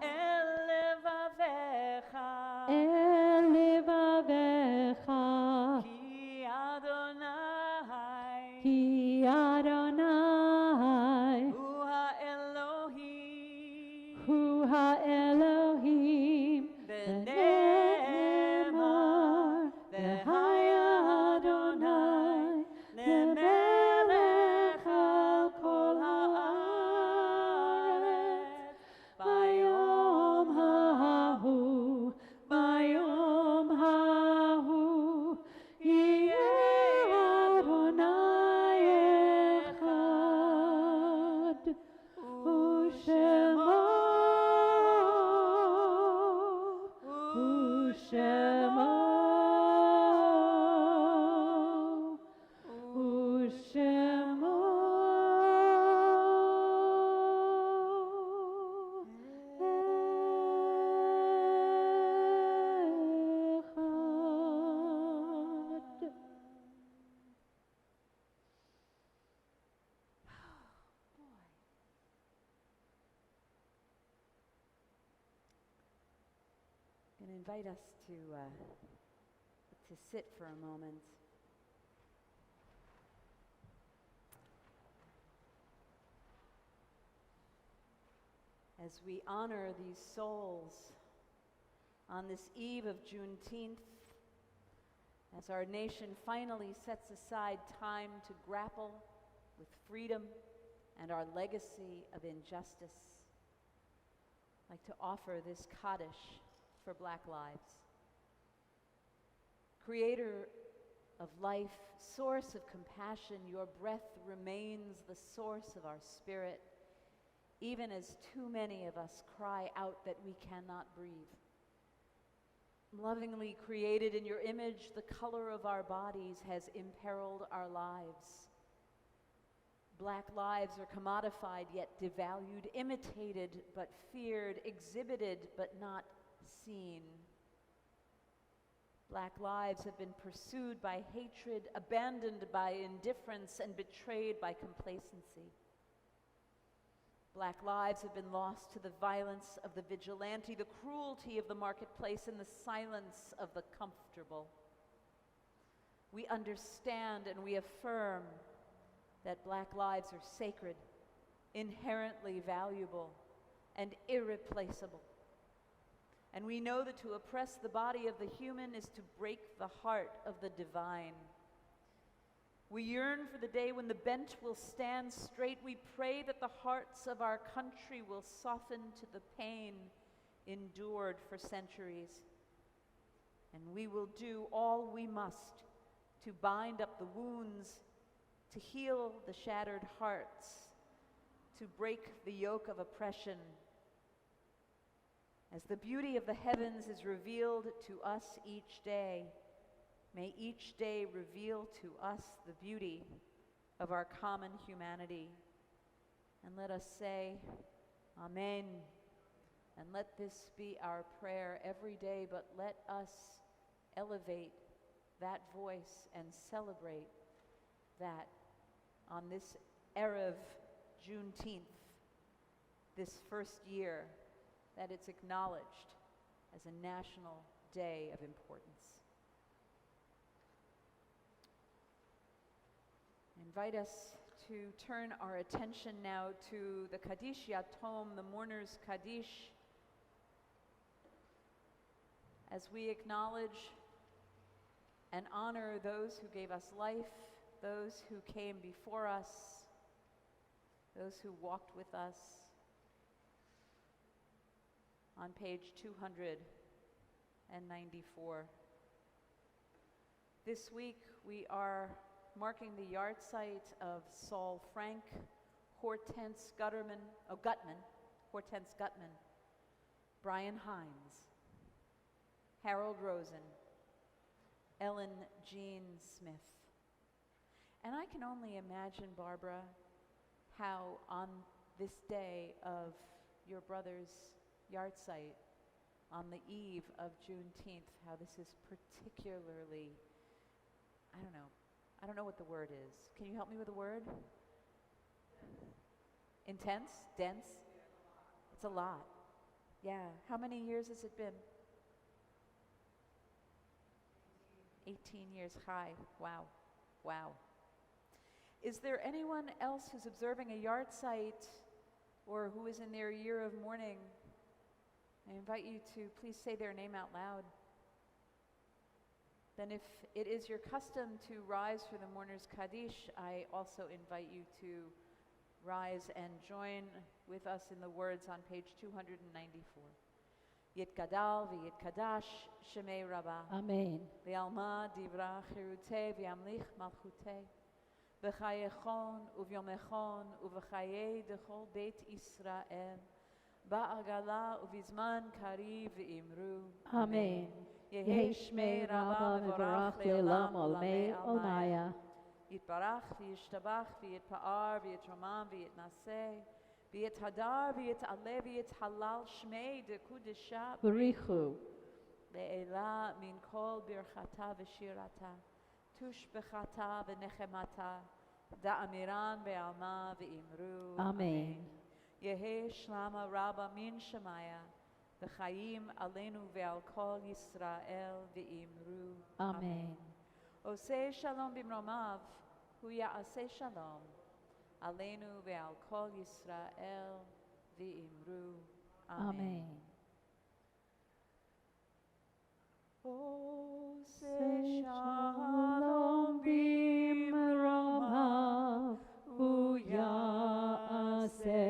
el levavecha ki Adonai hu ha-Elohim v'ne'emar v'haya Adonai lemelech al kol ha'aretz bayom hahu yeh Adonai echad u'shemo I'm going to invite us to sit for a moment. As we honor these souls on this eve of Juneteenth, as our nation finally sets aside time to grapple with freedom and our legacy of injustice, I'd like to offer this Kaddish for Black lives. Creator of life, source of compassion, your breath remains the source of our spirit, even as too many of us cry out that we cannot breathe. Lovingly created in your image, the color of our bodies has imperiled our lives. Black lives are commodified yet devalued, imitated but feared, exhibited but not seen. Black lives have been pursued by hatred, abandoned by indifference, and betrayed by complacency. Black lives have been lost to the violence of the vigilante, the cruelty of the marketplace, and the silence of the comfortable. We understand and we affirm that Black lives are sacred, inherently valuable, and irreplaceable. And we know that to oppress the body of the human is to break the heart of the divine. We yearn for the day when the bench will stand straight. We pray that the hearts of our country will soften to the pain endured for centuries. And we will do all we must to bind up the wounds, to heal the shattered hearts, to break the yoke of oppression. As the beauty of the heavens is revealed to us each day, may each day reveal to us the beauty of our common humanity. And let us say, Amen. And let this be our prayer every day, but let us elevate that voice and celebrate that on this Erev Juneteenth, this first year that it's acknowledged as a national day of importance. I invite us to turn our attention now to the Kaddish Yatom, the mourner's Kaddish, as we acknowledge and honor those who gave us life, those who came before us, those who walked with us. On page 294. This week we are marking the yahrzeit of Saul Frank, Hortense Gutman, Brian Hines, Harold Rosen, Ellen Jean Smith. And I can only imagine, Barbara, how on this day of your brother's yahrzeit, on the eve of Juneteenth, how this is particularly, I don't know what the word is. Can you help me with a word? Intense? Dense? It's a lot. Yeah. How many years has it been? 18 years. Hi. Wow. Wow. Is there anyone else who's observing a yahrzeit or who is in their year of mourning? I invite you to please say their name out loud. Then if it is your custom to rise for the mourner's Kaddish, I also invite you to rise and join with us in the words on page 294. Yitgadal v'yitkadash shemei Rabbah. Amen. V'alma divra chirutei v'yamlich malchutei. V'chayechon uvyomechon uv'chayei dechol beit Yisrael. Ba'agala uvizman kariv v'imru. Amen. Yehi Shmei Rabbah v'barach le'olam olmei olmaya. Yitbarach v'yishtabach v'yitpa'ar v'yitromam v'yitnaseh. V'yithadar v'yit'aleh v'yithalal shmei dekudesha. Barichu. Le'ela min kol birchata v'shirata. Tushbechata v'nechemata. Da'amiran ve'alma v'imru. Amen. Yehi Shlama Rabba min Shemaya. V'chayim aleinu ve'al kol Yisrael v'imru. Amen. Oseh shalom b'mromav, hu ya'aseh shalom. Aleinu ve'al kol Yisrael v'imru. Amen. Oseh shalom b'mromav, hu ya'aseh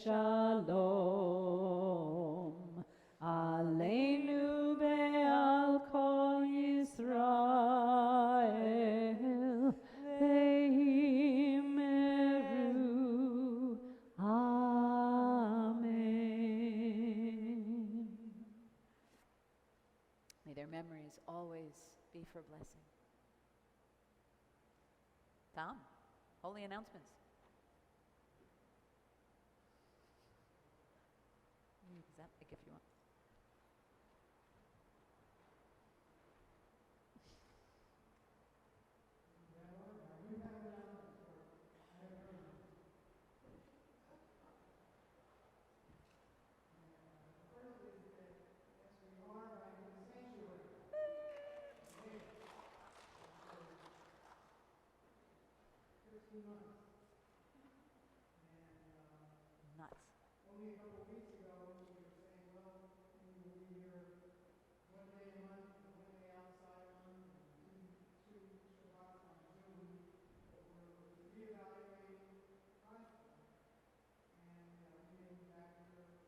shalom. Aleinu ve'al kol Yisrael ve'imru. Amen. May their memories always be for blessing. Tom, holy announcements. Is that a gift you want? Nuts. Only a couple of weeks ago, we were saying, well, we will be here one day a month, one day outside a month, and two Shabbats on Zoom, but we're reevaluating constantly. And we may be back here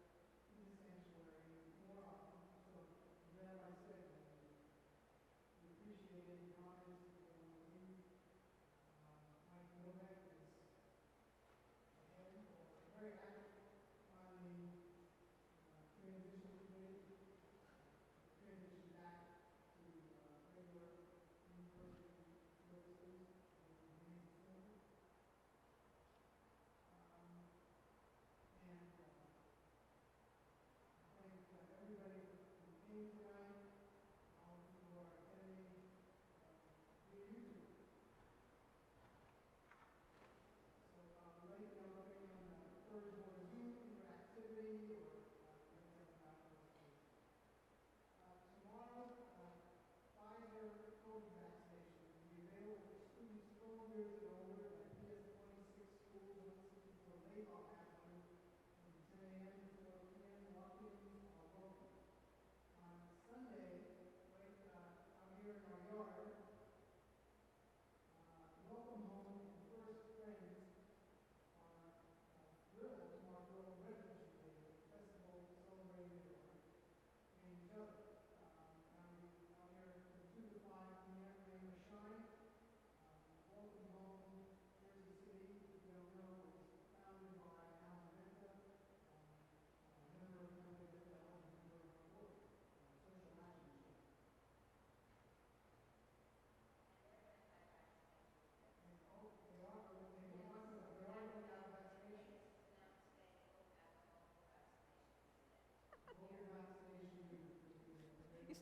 in the sanctuary more often. So, as Rabbi said, we appreciate any comments that you want to leave. Mike Novak is ahead, or very active on the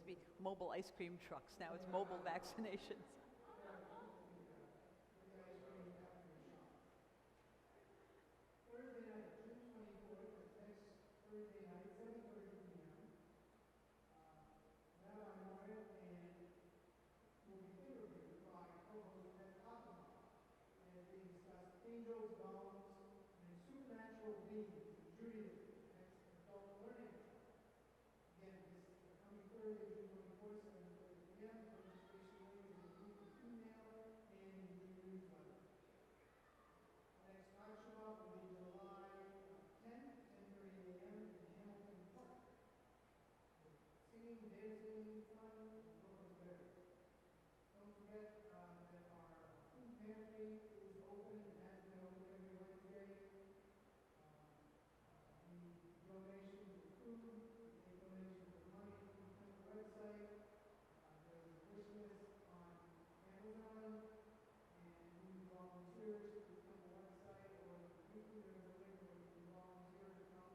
to be mobile ice cream trucks. Now it's mobile vaccinations. Thursday night, June 24th, that's next Thursday night, 7:30 p.m. Rabbi Moyer and will be interviewed by co-host Beth-El as they discuss angels, bones, and supernatural beings in Judaism. That's adult learning. Again, this coming Thursday, June 24th, 7:30 p.m. Registration link is in the email and in the newsletter. Next Shabbat will be July 10th, 10:30 a.m. in Hamilton Park. Singing, dancing, fun, going there. Don't forget that our food pantry is open and has been open every Wednesday. We donations of food, we take donations of money from the website. There's a wish list on Amazon. And we need volunteers to come to the website, or weekly there's a link where you can volunteer to come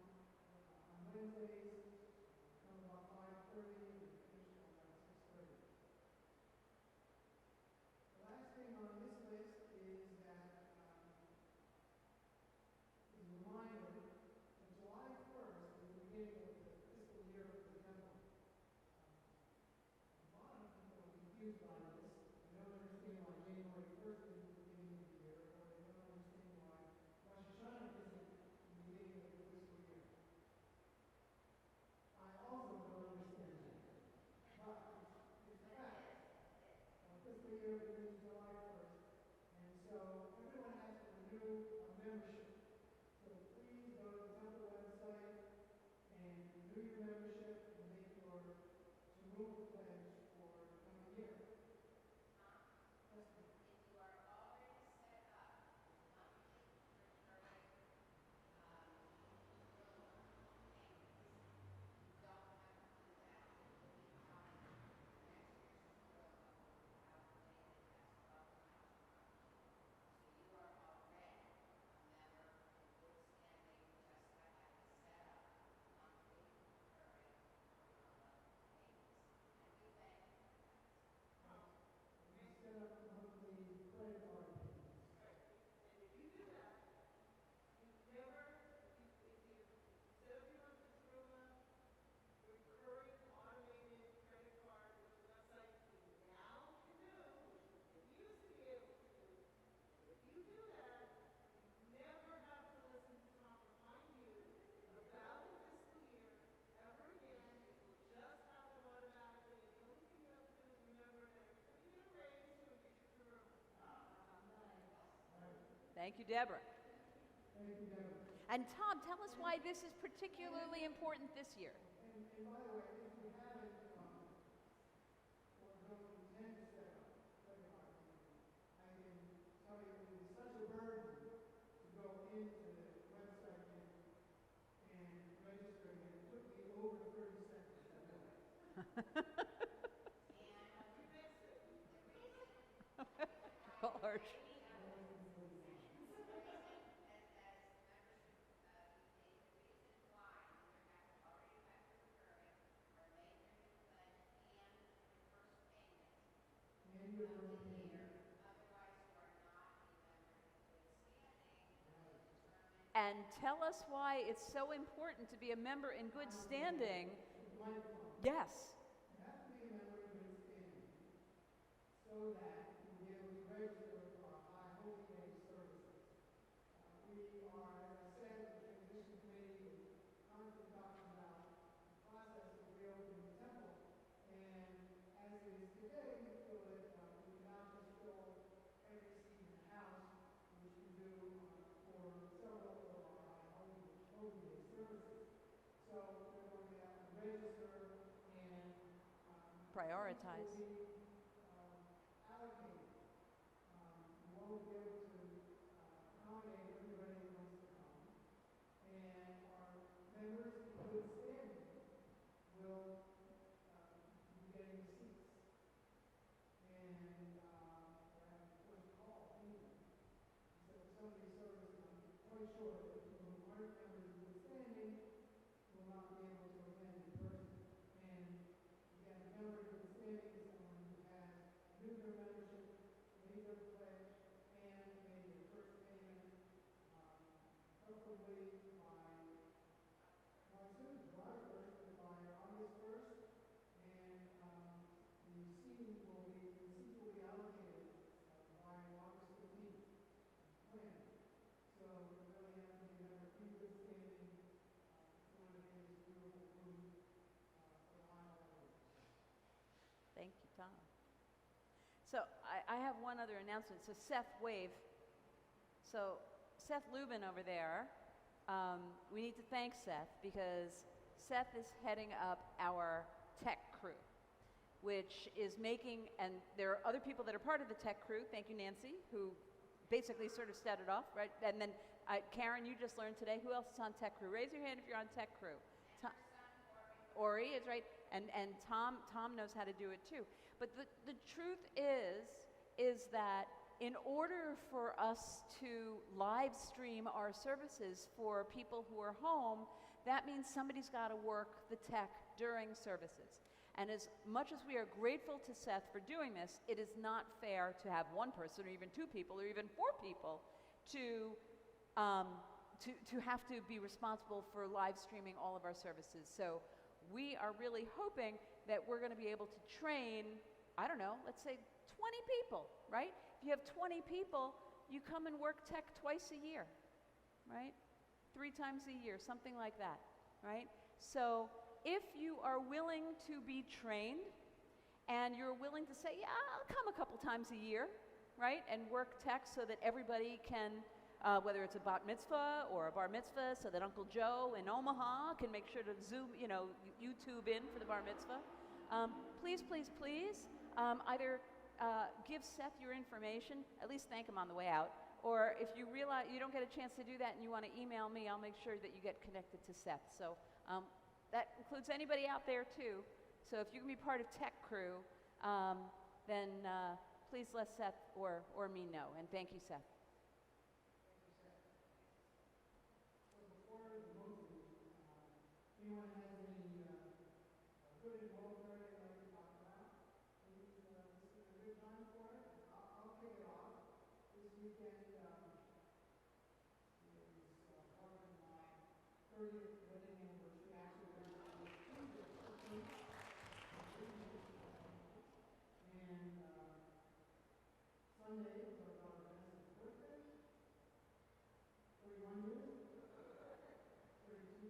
on Wednesdays. Come about 5:30 and finish about 6:30. The last thing on this list is that is a reminder that July 1st is the beginning of the fiscal year for the temple. A lot of people are confused by this. They don't understand why January 1st is the beginning of the year, or they don't understand why Rosh Hashanah isn't the beginning of the fiscal year. I also don't understand that. But it's a fact. Our fiscal year begins July 1st, and so everyone has to renew a membership. So please go to the temple website and renew your membership and make your Shalom pledge for the coming year. Set up monthly credit card payments. Thank you, Deborah. Thank you, Deborah. And Tom, tell us why this is particularly important this year. And by the way, if you haven't, or don't intend to set up credit card payments, I can tell you it is such a burden to go into the website and register again. It took me over 30 seconds to do it. Harsh. And your first payment. And tell us why it's so important to be a member in good standing. Microphone. Yes. You have to be a member of good standing so that you'll be able to register for our High Holy Day services. We are, as I said, the transition committee is constantly talking about the process of reopening the temple. And as it is today, we feel that we cannot just fill every seat in the house, which we do for several of our Holy Day services. So we're going to have to register and Prioritize. will be allocated. We won't be able to accommodate everybody who wants to come. And our members in good standing will be getting seats. And we're having the first call anyway. So for some of these services, I'm quite sure that people who aren't members in good standing will not be able to attend in person. And again, Tom. So I have one other announcement. So Seth, wave. So Seth Lubin over there, we need to thank Seth because Seth is heading up our tech crew, which is making, and there are other people that are part of the tech crew. Thank you, Nancy, who basically sort of started off, right? And then Karen, you just learned today. Who else is on tech crew? Raise your hand if you're on tech crew. Ori is right, and Tom knows how to do it too. But the truth is that in order for us to live stream our services for people who are home, that means somebody's got to work the tech during services. And as much as we are grateful to Seth for doing this, it is not fair to have one person or even two people or even four people to have to be responsible for live streaming all of our services. So we are really hoping that we're going to be able to train, I don't know, let's say 20 people, right? If you have 20 people, you come and work tech twice a year, right? 3 times a year, something like that, right? So if you are willing to be trained and you're willing to say, yeah, I'll come a couple times a year, right? And work tech so that everybody can, whether it's a bat mitzvah or a bar mitzvah, so that Uncle Joe in Omaha can make sure to Zoom, YouTube in for the bar mitzvah. Please, please, please, either give Seth your information, at least thank him on the way out, or if you realize you don't get a chance to do that and you want to email me, I'll make sure that you get connected to Seth. So that includes anybody out there too. So if you can be part of tech crew, then please let Seth or me know. And thank you, Seth. So before the movie, anyone has any good and welfare they'd like to talk about? Please, this is a good time for it. I'll kick it off. This weekend is part of my 30th wedding anniversary. Actually, it was Tuesday, 15th. And Sunday was our daughter Vanessa's birthday. 31 years. 24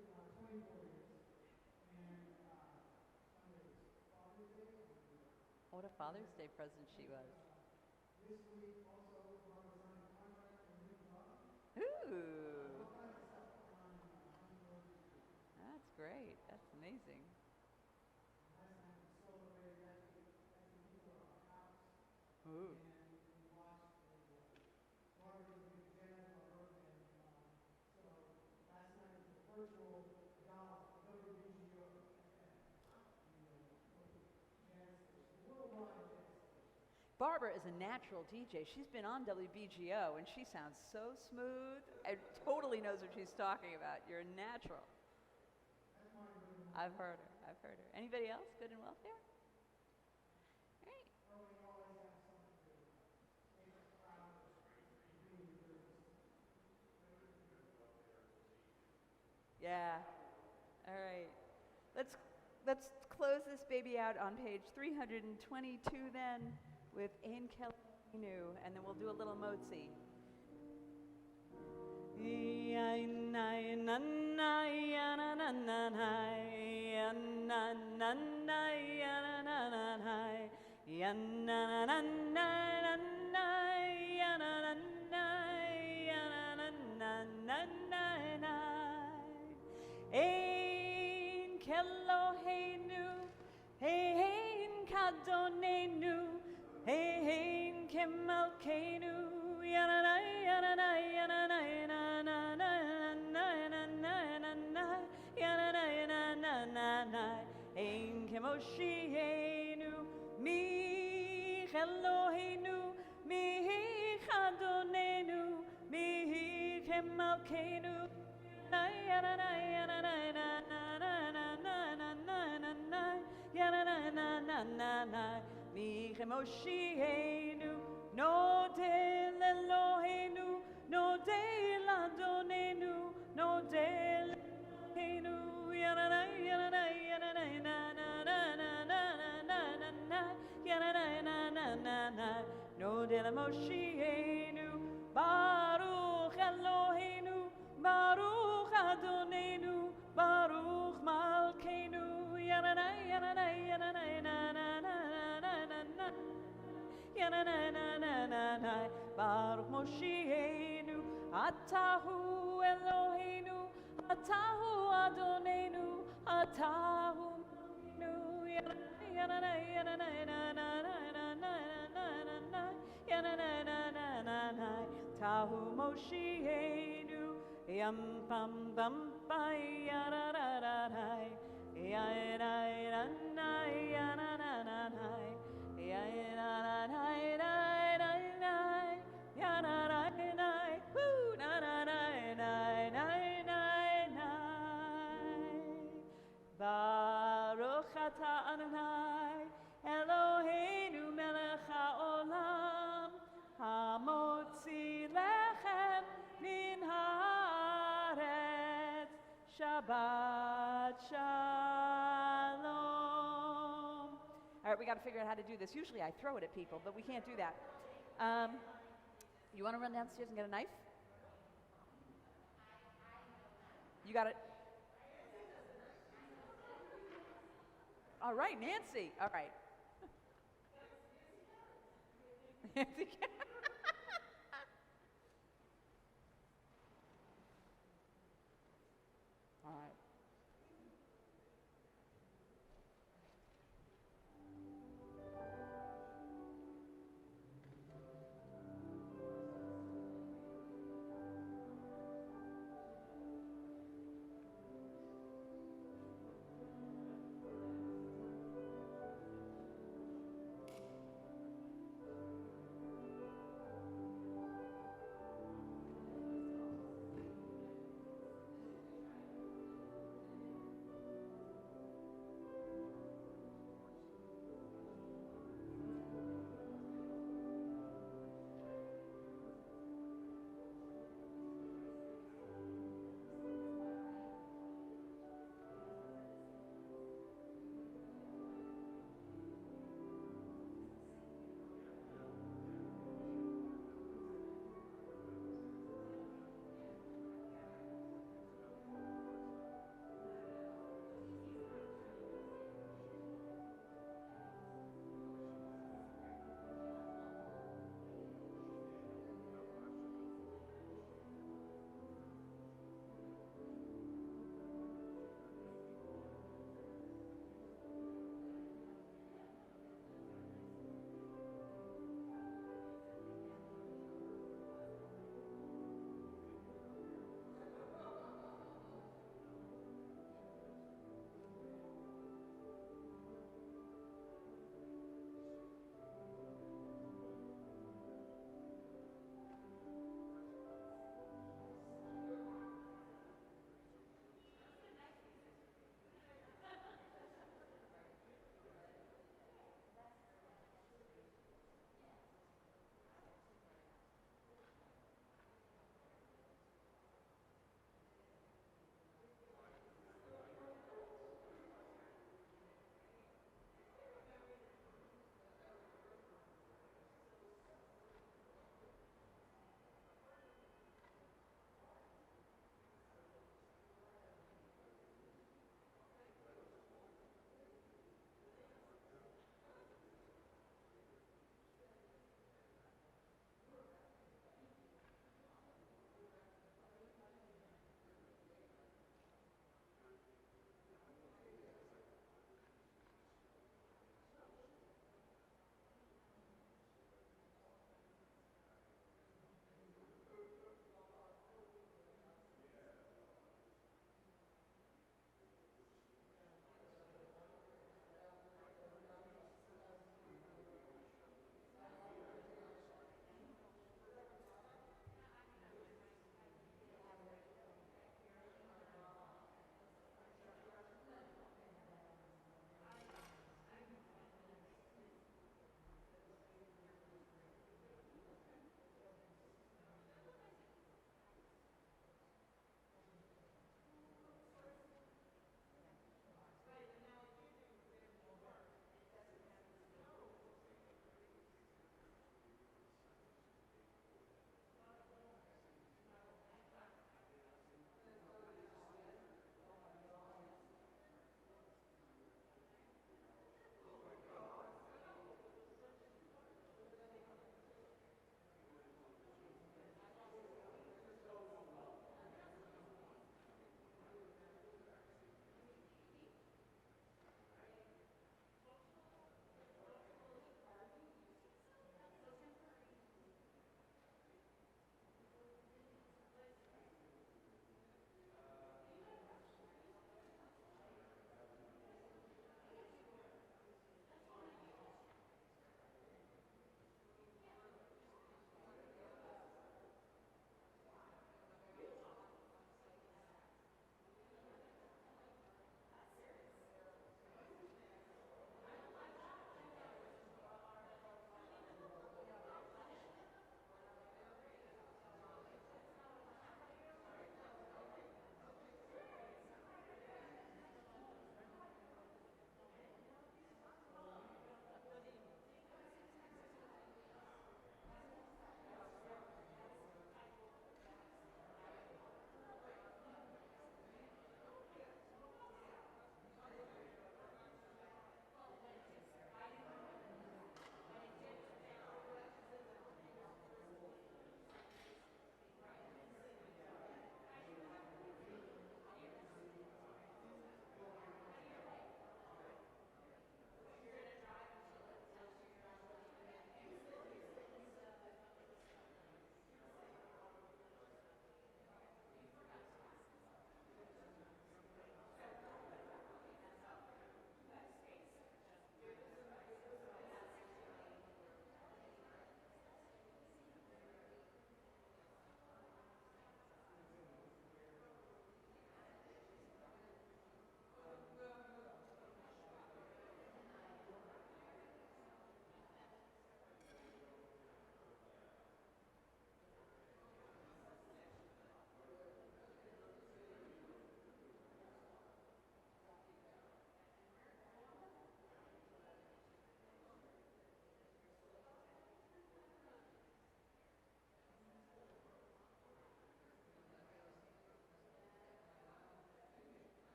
years. And Sunday was Father's Day. What a Father's Day present she was. This week also Barbara signed a contract for a new job. Ooh, All kinds of stuff going on in Huntington. that's great. That's amazing. Last night we celebrated that people at our house. Ooh. And we watched Barbara's big dad for her. And so last night was the virtual job, WBGO. Worldwide jazz station. Barbara is a natural DJ. She's been on WBGO and she sounds so smooth and totally knows what she's talking about. You're a natural. That's my room. I've heard her. Anybody else? Good and welfare? Great. Well, we always have something to make us proud of being here. Yeah. All right. Let's close this baby out on page 322 then with Ein Kelenu, and then we'll do a little motzi. Ein Keloheinu, Ein Kadonenu, Ein Kemalkeinu, Yananai, Yananai, Yananai, Nananai, Yananai, Nananai, Ein Kemoshienu, Mi Keloheinu, Mi Kadonenu, Mi Kemalkeinu, Mi Chemoshienu, no de l'Elohenu, no de l'Adonenu, no de l'Elohenu, Yananai, Yananai, Yananai, Yananai, no de l'Moshienu, Baruch Eloheinu, Baruch Adonenu, Baruch Malkeinu, Yananai, Yananai, Yananai, yanananananai. Baruch Moshienu, Atahu Eloheinu, Atahu Adonenu, Atahu Malkeinu, yananai, yananai, yananai, Tahu Moshienu, Yam Pam Bam Pai Yarararai, Yanai, Yananai, Baruch atah Adonai, Eloheinu melech haolam, hamotzi lechem min haaretz, Shabbat shalom. All right, we got to figure out how to do this. Usually I throw it at people, but we can't do that. You want to run downstairs and get a knife? You got it? All right, Nancy. All right. Nancy.